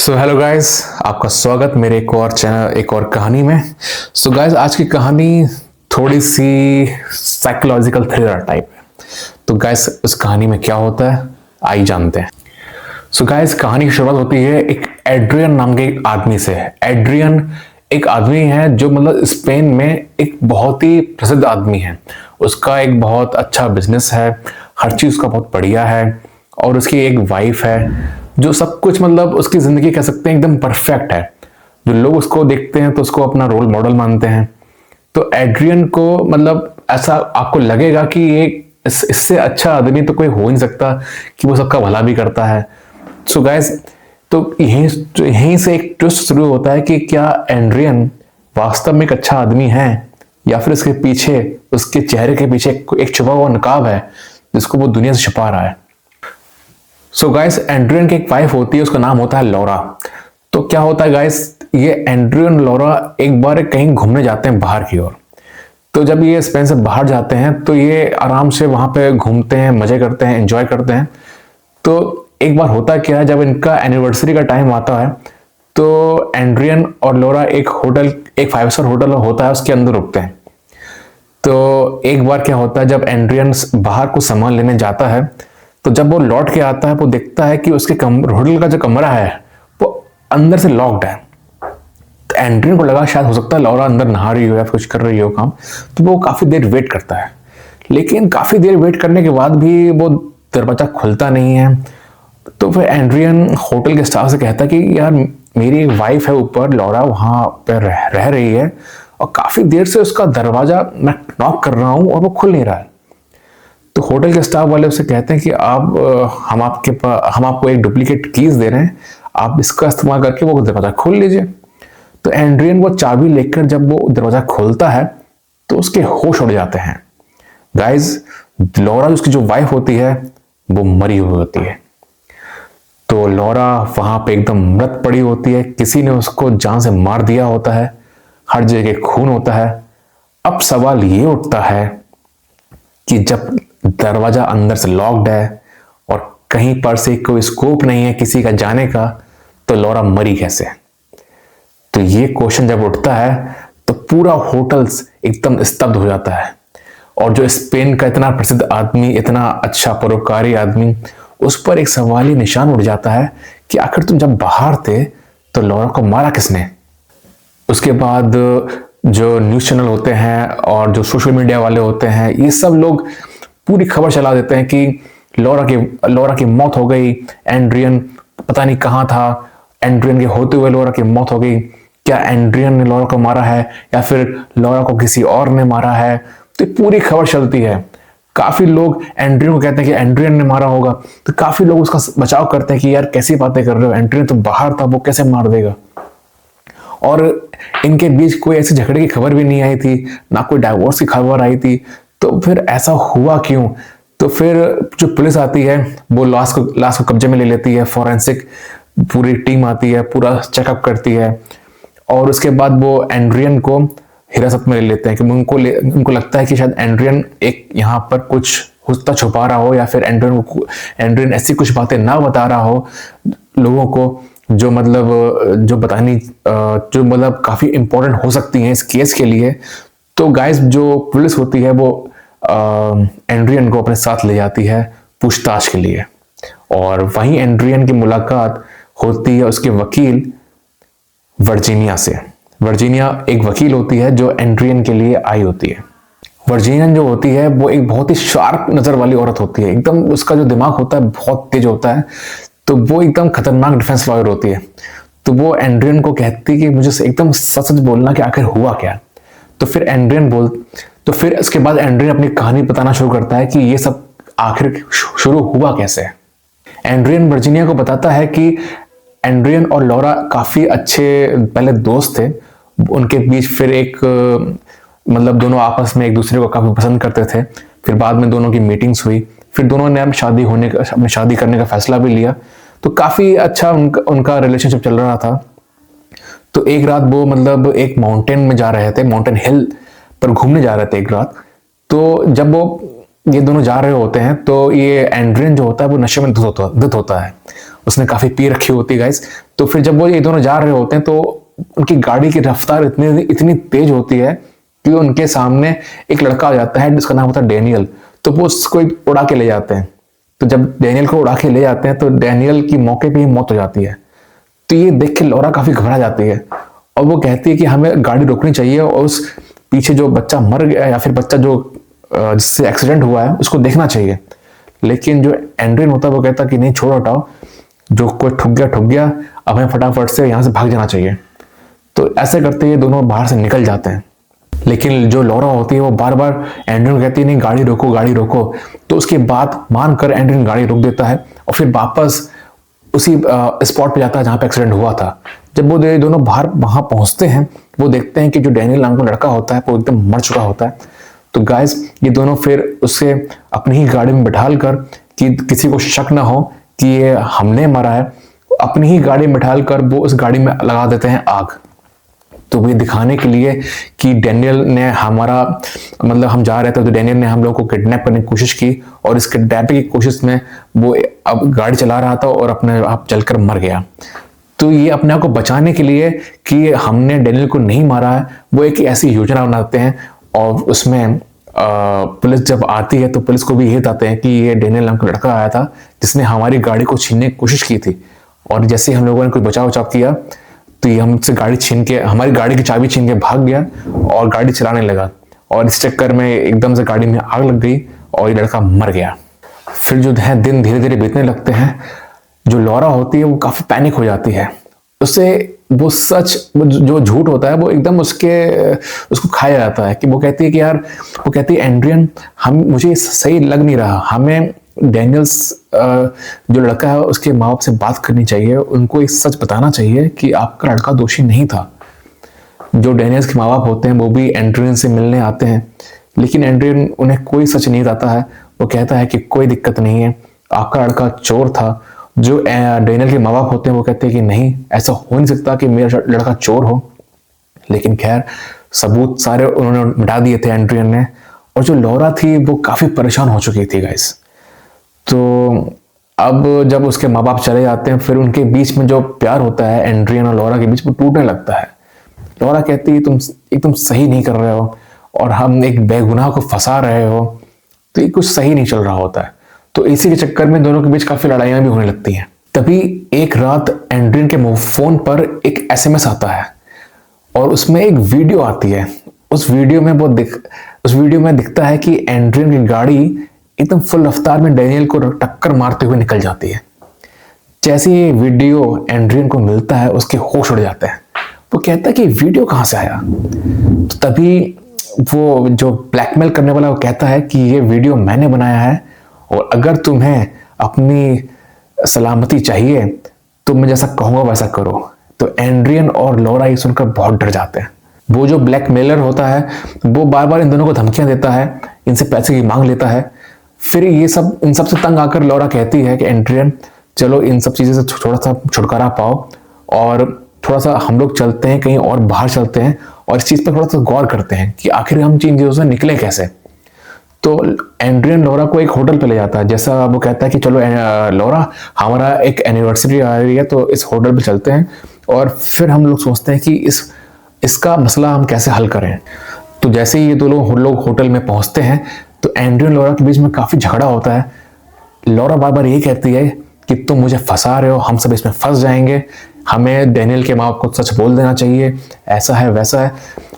Hello guys, आपका स्वागत मेरे एक और चैनल एक और कहानी में। गाइस, आज की कहानी थोड़ी सी साइकोलॉजिकल थ्रिलर टाइप है। तो गाइस, उस कहानी में क्या होता है आइए जानते हैं। गाइस, कहानी की शुरुआत होती है एक एड्रियन नाम के एक आदमी से। एड्रियन एक आदमी है जो मतलब स्पेन में एक बहुत ही प्रसिद्ध आदमी है। उसका एक बहुत अच्छा बिजनेस है, हर चीज उसका बहुत बढ़िया है और उसकी एक वाइफ है जो सब कुछ मतलब उसकी जिंदगी कह सकते हैं एकदम परफेक्ट है। जो लोग उसको देखते हैं तो उसको अपना रोल मॉडल मानते हैं। तो एड्रियन को मतलब ऐसा आपको लगेगा कि ये इससे अच्छा आदमी तो कोई हो ही नहीं सकता कि वो सबका भला भी करता है। गाइस, तो यहीं से एक ट्विस्ट शुरू होता है कि क्या एड्रियन वास्तव में एक अच्छा आदमी है या फिर उसके पीछे, उसके चेहरे के पीछे एक छुपा हुआ नकाब है जिसको वो दुनिया से छुपा रहा है। गाइस, एड्रियन की एक वाइफ होती है, उसका नाम होता है लौरा। तो क्या होता है गाइस, ये एड्रियन लौरा एक बार कहीं घूमने जाते हैं बाहर की ओर। तो जब ये स्पेन से बाहर जाते हैं तो ये आराम से वहां पे घूमते हैं, मजे करते हैं, एंजॉय करते हैं। तो एक बार होता क्या है, जब इनका एनिवर्सरी का टाइम आता है तो एड्रियन और लौरा एक होटल, एक 5 स्टार होटल होता है, उसके अंदर रुकते हैं। तो एक बार क्या होता है, जब एड्रियन बाहर कुछ सामान लेने जाता है तो जब वो लौट के आता है वो देखता है कि उसके होटल का जो कमरा है वो अंदर से लॉक्ड है। तो एड्रियन को लगा शायद हो सकता है लौरा अंदर नहा रही हो या कुछ कर रही हो काम। तो वो काफी देर वेट करता है, लेकिन काफी देर वेट करने के बाद भी वो दरवाजा खुलता नहीं है। तो फिर एड्रियन होटल के स्टाफ से कहता है कि यार, मेरी वाइफ है ऊपर, लौरा वहां पर रह रही है और काफी देर से उसका दरवाजा मैं नॉक कर रहा हूं और वो खुल नहीं रहा है। तो होटल के स्टाफ वाले उससे कहते हैं कि हम आपको एक डुप्लीकेट कीज दे रहे हैं, आप इसका इस्तेमाल करके वो दरवाजा खोल लीजिए। तो एड्रियन वो चाबी लेकर जब वो दरवाजा खोलता है तो उसके होश उड़ जाते हैं। गाइस, लौरा उसकी जो वाइफ होती है वो मरी हुई होती है। तो लौरा वहां पे एकदम मृत पड़ी होती है, किसी ने उसको जान से मार दिया होता है, हर जगह खून होता है। अब सवाल ये उठता है कि जब दरवाजा अंदर से लॉक्ड है और कहीं पर से कोई स्कोप नहीं है किसी का जाने का, तो लौरा मरी कैसे? तो ये क्वेश्चन जब उठता है तो पूरा होटल एकदम स्तब्ध हो जाता है। और जो स्पेन का इतना प्रसिद्ध आदमी, इतना अच्छा परोपकारी आदमी, उस पर एक सवाली निशान उड़ जाता है कि आखिर तुम जब बाहर थे तो लौरा को मारा किसने? उसके बाद जो न्यूज चैनल होते हैं और जो सोशल मीडिया वाले होते हैं, ये सब लोग पूरी खबर चला देते हैं कि लौरा की मौत हो गई, एड्रियन पता नहीं कहां था, एड्रियन के होते हुए लौरा की मौत हो गई। क्या एड्रियन ने लौरा को मारा है या फिर लौरा को किसी और ने मारा है? तो पूरी खबर चलती है। काफी लोग एड्रियन को कहते हैं कि एड्रियन ने मारा होगा, तो काफी लोग उसका बचाव करते हैं कि यार कैसी बातें कर रहे हो, एड्रियन तो बाहर था, वो कैसे मार देगा। और इनके बीच कोई ऐसे झगड़े की खबर भी नहीं आई थी, ना कोई डाइवोर्स की खबर आई थी। तो फिर ऐसा हुआ क्यों? तो फिर जो पुलिस आती है वो लाश को कब्जे में ले लेती है, फॉरेंसिक पूरी टीम आती है, पूरा चेकअप करती है और उसके बाद वो एड्रियन को हिरासत में ले लेते हैं कि उनको लगता है कि शायद एड्रियन एक यहाँ पर कुछ हुस्ता छुपा रहा हो या फिर एड्रियन ऐसी कुछ बातें ना बता रहा हो लोगों को जो मतलब काफी इंपॉर्टेंट हो सकती हैं इस केस के लिए। तो गाइस, जो पुलिस होती है वो एड्रियन को अपने साथ ले जाती है पूछताछ के लिए और वहीं एड्रियन की मुलाकात होती है उसके वकील वर्जीनिया से। वर्जीनिया एक वकील होती है जो एड्रियन के लिए आई होती है। वर्जीनिया जो होती है वो एक बहुत ही शार्प नजर वाली औरत होती है, एकदम उसका जो दिमाग होता है बहुत तेज होता है। तो वो एकदम खतरनाक डिफेंस लॉयर होती है। तो वो एड्रियन को कहती है कि मुझे एकदम सच सच बोलना कि आखिर हुआ क्या। तो फिर इसके बाद एड्रियन अपनी कहानी बताना शुरू करता है कि ये सब आखिर शुरू हुआ कैसे। एड्रियन वर्जीनिया को बताता है कि एड्रियन और लौरा काफी अच्छे पहले दोस्त थे, उनके बीच फिर एक मतलब दोनों आपस में एक दूसरे को काफी पसंद करते थे। फिर बाद में दोनों की मीटिंग्स हुई, फिर दोनों ने अपनी शादी करने का फैसला भी लिया। तो काफी अच्छा उनका रिलेशनशिप चल रहा था। तो एक रात वो मतलब एक माउंटेन में जा रहे थे, माउंटेन हिल पर घूमने जा रहे थे एक रात। तो जब ये दोनों जा रहे होते हैं तो ये एड्रियन जो होता है वो नशे में धुत होता है। उसने काफी पी रखी होती है गाइस। तो फिर जब वो ये दोनों जा रहे होते हैं तो उनकी गाड़ी की रफ्तार इतनी इतनी तेज होती है कि उनके सामने एक लड़का आ जाता है जिसका नाम होता है डैनियल। तो वो उसको उड़ा के ले जाते हैं। तो जब डैनियल को उड़ा के ले जाते हैं तो डैनियल की मौके पे ही मौत हो जाती है। तो ये देख के लौरा काफी घबरा जाती है और वो कहती है कि हमें गाड़ी रोकनी चाहिए और उस पीछे जो बच्चा मर गया या फिर बच्चा जो जिससे एक्सीडेंट हुआ है उसको देखना चाहिए। लेकिन जो एंड्रियन होता है वो कहता कि नहीं, छोड़ो, हटाओ, जो कोई ठुक गया, अब हमें फटाफट से यहाँ से भाग जाना चाहिए। तो ऐसे करते ये दोनों बाहर से निकल जाते हैं। लेकिन जो लौरा होती है वो बार बार एंड्रियन कहती है नहीं, गाड़ी रोको, गाड़ी रोको। तो उसकी बात मानकर एंड्रियन गाड़ी रोक देता है और फिर वापस उसी स्पॉट पे जाता है जहां पे एक्सीडेंट हुआ था। जब वो दोनों बाहर वहां पहुंचते हैं वो देखते हैं कि जो डैनियल नाम का लड़का होता है वो एकदम मर चुका होता है। तो गाइस ये दोनों फिर उसे अपनी ही गाड़ी में बिठाल कर, कि किसी को शक ना हो कि ये हमने मारा है, अपनी ही गाड़ी में बिठाल कर वो उस गाड़ी में लगा देते हैं आग। तो वो दिखाने के लिए कि डैनियल ने हमारा, मतलब हम जा रहे थे तो डैनियल ने हम लोगों को किडनैप करने की कोशिश की और इस किडनैपिंग की कोशिश में वो अब गाड़ी चला रहा था और अपने आप जलकर मर गया। तो ये अपने आप को बचाने के लिए कि हमने डैनियल को नहीं मारा है, वो एक ऐसी योजना बनाते हैं और उसमें पुलिस जब आती है तो पुलिस को भी ये बताते हैं कि ये डैनियल नाम का लड़का आया था जिसने हमारी गाड़ी को छीनने की कोशिश की थी। और जैसे हम लोगों ने कोई बचाव किया तो ये हमसे गाड़ी छीन के, हमारी गाड़ी की चाबी छीन के भाग गया और गाड़ी चलाने लगा और इस चक्कर में एकदम से गाड़ी में आग लग गई और ये लड़का मर गया। फिर जो है दिन धीरे धीरे बीतने लगते हैं। जो लौरा होती है वो काफी पैनिक हो जाती है। उससे वो सच, जो झूठ होता है वो एकदम उसको खाया जाता है। कि वो कहती है कि यार, वो कहती है एंड्रियन, मुझे सही लग नहीं रहा, हमें डैनियल्स जो लड़का है उसके माँ बाप से बात करनी चाहिए, उनको एक सच बताना चाहिए कि आपका लड़का दोषी नहीं था। जो डैनियल्स के माँ बाप होते हैं वो भी एंड्रियन से मिलने आते हैं, लेकिन एंड्रियन उन्हें कोई सच नहीं बताता है। वो कहता है कि कोई दिक्कत नहीं है, आपका लड़का चोर था। जो डैनियल के माँ बाप होते हैं वो कहते हैं कि नहीं, ऐसा हो नहीं सकता कि मेरा लड़का चोर हो। लेकिन खैर सबूत सारे उन्होंने मिटा दिए थे एंड्रियन ने। और जो लौरा थी वो काफी परेशान हो चुकी थी गाइस। तो अब जब उसके माँ बाप चले जाते हैं फिर उनके बीच में जो प्यार होता है एंड्रियन और लौरा के बीच, वो टूटने लगता है। लौरा कहती है तुम एकदम सही नहीं कर रहे हो और हम एक बेगुनाह को फंसा रहे हो, तो ये कुछ सही नहीं चल रहा होता है। तो इसी के चक्कर में दोनों के बीच काफी लड़ाइयां भी होने लगती हैं। तभी एक रात एंड्रियन के फोन पर एक एसएमएस आता है और उसमें एक वीडियो आती है। उस वीडियो में दिखता है कि एंड्रियन की गाड़ी एकदम फुल रफ्तार में डैनियल को टक्कर मारते हुए निकल जाती है। जैसे ये वीडियो एंड्रियन को मिलता है उसके होश उड़ जाते हैं। वो कहता है कि वीडियो कहां से आया। तो तभी वो जो ब्लैकमेल करने वाला वो कहता है कि ये वीडियो मैंने बनाया है और अगर तुम्हें अपनी सलामती चाहिए तो मैं जैसा कहूंगा वैसा करो। तो एंड्रियन और लौरा ये सुनकर बहुत डर जाते हैं। वो जो ब्लैकमेलर होता है वो बार बार इन दोनों को धमकियां देता है, इनसे पैसे की मांग लेता है। फिर इन सब से तंग आकर लौरा कहती है कि एंड्रियन चलो इन सब चीजों से थोड़ा सा छुटकारा पाओ और थोड़ा सा हम लोग चलते हैं, कहीं और बाहर चलते हैं और इस चीज पर थोड़ा सा गौर करते हैं कि आखिर हम इन चीजों से निकले कैसे। तो एंड्रियन लौरा को एक होटल पे ले जाता है। जैसा वो कहता है कि चलो लौरा, हमारा एक एनिवर्सरी आ रही है तो इस होटल पे चलते हैं। और फिर हम लोग सोचते हैं कि इसका मसला हम कैसे हल करें। तो जैसे ही ये दो लोग होटल में पहुंचते हैं तो एंड्रियन लौरा के बीच में काफी झगड़ा होता है। लौरा बार बार यही कहती है कि तुम मुझे फंसा रहे हो, हम सब इसमें फंस जाएंगे, हमें डैनियल के माँ बाप को सच बोल देना चाहिए, ऐसा है वैसा है।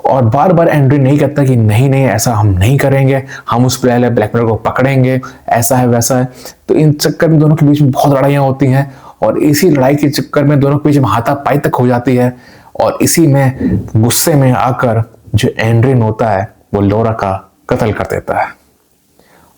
और बार बार एंड्रियन नहीं कहता कि नहीं नहीं ऐसा हम नहीं करेंगे, हम उस ब्लैकमेलर को पकड़ेंगे, ऐसा है वैसा है। तो इन चक्कर में दोनों के बीच में बहुत लड़ाइयाँ होती हैं और इसी लड़ाई के चक्कर में दोनों के बीच में हाथापाई तक हो जाती है। और इसी में गुस्से में आकर जो एंड्रियन होता है वो लौरा का कत्ल कर देता है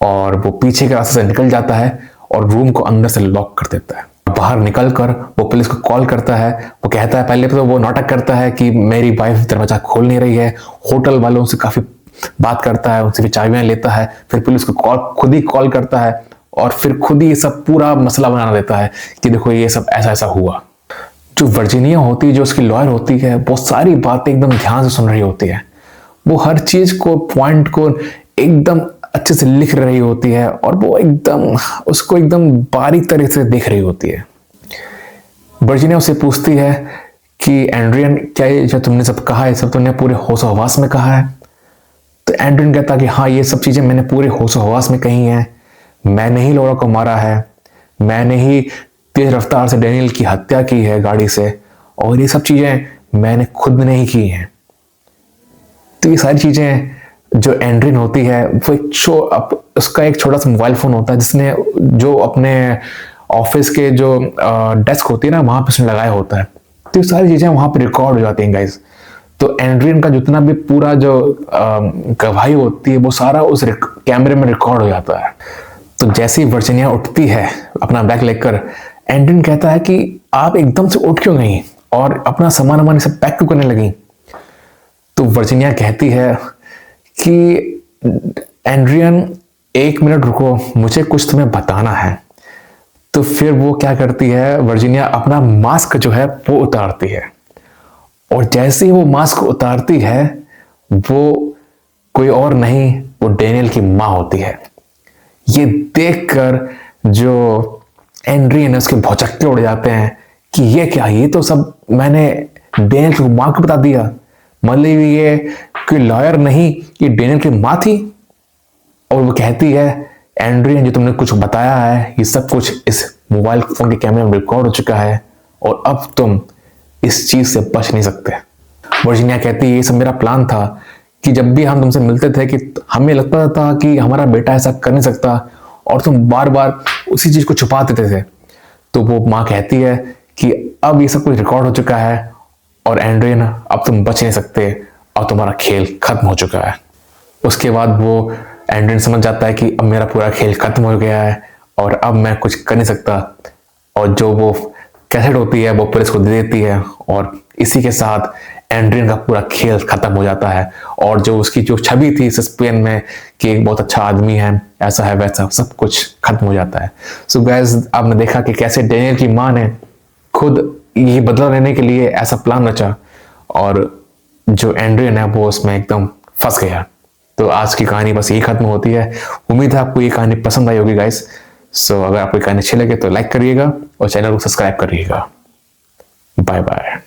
और वो पीछे के रास्ते से निकल जाता है और रूम को अंदर से लॉक कर देता है। बाहर निकलकर वो पुलिस को कॉल करता है। वो कहता है, पहले तो वो नाटक करता है कि मेरी वाइफ दरवाजा खोल नहीं रही है, होटल वालों से काफी बात करता है, उनसे भी चाबियां लेता है, फिर पुलिस को खुद ही कॉल करता है और फिर खुद ही ये सब पूरा मसला बना देता है कि देखो ये सब ऐसा ऐसा हुआ। जो वर्जीनिया होती है, जो उसकी लॉयर होती है, वो सारी बातें एकदम ध्यान से सुन रही होती है। वो हर चीज को, पॉइंट को एकदम अच्छे से लिख रही होती है और वो एकदम उसको एकदम बारीक तरह से देख रही होती है। वर्जीनिया उससे पूछती है कि एंड्रियन, क्या ये जो तुमने सब कहा है सब तुमने पूरे होशो हवास में कहा है? तो एंड्रियन कहता कि हाँ, ये सब चीजें मैंने पूरे होशो हवास में कही हैं। मैंने ही लौरा को मारा है, मैंने ही तेज रफ्तार से डेनियल की हत्या की है गाड़ी से, और ये सब चीजें मैंने खुद ने ही की हैं। तो ये सारी चीजें जो एंड्रियन होती है वो उसका एक छोटा सा मोबाइल फोन होता है जिसने जो अपने ऑफिस के जो डेस्क होती है ना वहां पे उसने लगाया होता है। तो ये सारी चीजें वहां पे रिकॉर्ड हो जाती हैं गाइस। तो एंड्रियन का जितना भी पूरा जो गवाही होती है वो सारा उस कैमरे में रिकॉर्ड हो जाता है। तो जैसे ही वर्जीनिया उठती है अपना बैग लेकर, एंड्रियन कहता है कि आप एकदम से उठ क्यों गई और अपना सामान वामान सब पैक क्यों करने लगी? तो वर्जीनिया कहती है कि एंड्रियन, 1 मिनट रुको, मुझे कुछ तुम्हें बताना है। तो फिर वो क्या करती है, वर्जीनिया अपना मास्क जो है वो उतारती है, और जैसे ही वो मास्क उतारती है वो कोई और नहीं, वो डेनियल की माँ होती है। ये देखकर जो एंड्रियन है उसके भौचक्के उड़ जाते हैं कि ये क्या, ये तो सब मैंने डेनियल की माँ को बता दिया। मतलब ये कोई लॉयर नहीं, ये डेनियल की माँ थी। और वो कहती है, एंड्रियन, जो तुमने कुछ बताया है ये सब कुछ इस मोबाइल फोन के कैमरे में रिकॉर्ड हो चुका है, और अब तुम इस चीज से बच नहीं सकते। वर्जीनिया कहती है, ये सब मेरा प्लान था कि जब भी हम तुमसे मिलते थे कि हमें लगता था कि हमारा बेटा ऐसा कर नहीं सकता, और तुम बार बार उसी चीज को छुपा देते थे। तो वो माँ कहती है कि अब ये सब कुछ रिकॉर्ड हो चुका है, और एंड्रियन, अब तुम बच नहीं सकते और तुम्हारा खेल खत्म हो चुका है। उसके बाद वो एंड्रियन समझ जाता है कि अब मेरा पूरा खेल खत्म हो गया है और अब मैं कुछ कर नहीं सकता, और जो वो कैसेट होती है वो पुलिस को दे देती है, और इसी के साथ एंड्रियन का पूरा खेल खत्म हो जाता है। और जो उसकी जो छवि थी सस्पेन में कि एक बहुत अच्छा आदमी है, ऐसा है वैसा, सब कुछ खत्म हो जाता है। सो गाइस, आपने देखा कि कैसे डेनियल की माँ ने खुद ये बदला लेने के लिए ऐसा प्लान रचा, और जो एंड्रियन है वो उसमें एकदम फंस गया। तो आज की कहानी बस यही खत्म होती है। उम्मीद है आपको ये कहानी पसंद आई होगी गाइस। सो अगर आपको कहानी अच्छी लगे तो लाइक करिएगा और चैनल को सब्सक्राइब करिएगा। Bye bye.